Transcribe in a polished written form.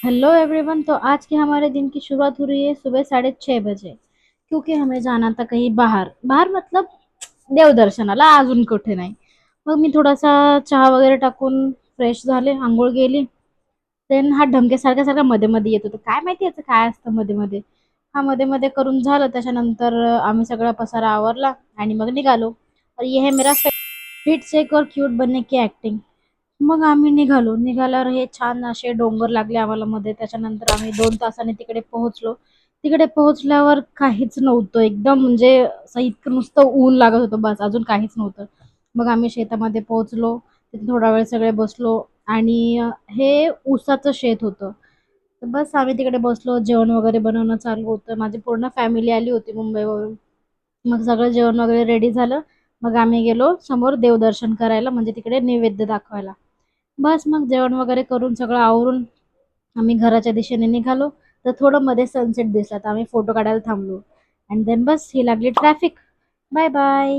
Hello everyone. तो आज के हमारे दिन की शुरुआत हो रही है सुबह 6:30 बजे, क्योंकि हमें जाना था कहीं बाहर बाहर मतलब देवदर्शनाला, अजून कुठे नाही। मग मी थोडासा चहा वगैरे टाकून फ्रेश झाले, आंघोळ गेली। देन हा ढमके सारखा सारखा मध्ये मध्ये येत होता, काय माहिती याचं काय असतं मध्ये मध्ये। हा मध्ये मध्ये करून झालं, त्याच्यानंतर आम्ही सगळा पसारा आवरला आणि मग निघालो। और ये है मेरा फिट चेक और क्यूट बनने की ऍक्टिंग। मग आम्ही निघाल्यावर हे छान असे डोंगर लागले आम्हाला मध्ये, त्याच्यानंतर आम्ही 2 तासाने तिकडे पोहोचलो। तिकडे पोहोचल्यावर काहीच नव्हतं, एकदम म्हणजे असं इतकं नुसतं ऊन लागत होतं, बस अजून काहीच नव्हतं। मग आम्ही शेतामध्ये पोहोचलो, तिथे थोडा वेळ सगळे बसलो आणि हे ऊसाचं शेत होतं। तर बस आम्ही तिकडे बसलो, जेवण वगैरे बनवणं चालू होतं, माझी पूर्ण फॅमिली आली होती मुंबईवरून। मग सगळं जेवण वगैरे रेडी झालं। मग आम्ही गेलो समोर देवदर्शन करायला, म्हणजे तिकडे नैवेद्य दाखवायला। बस मग जेवण वगैरे करून सगळं आवरून आम्ही घराच्या दिशेने निघालो। तर थोडं मध्ये सनसेट दिसला, तर आम्ही फोटो काढायला थांबलो। अँड देन बस ही लागली ट्रॅफिक। Bye bye.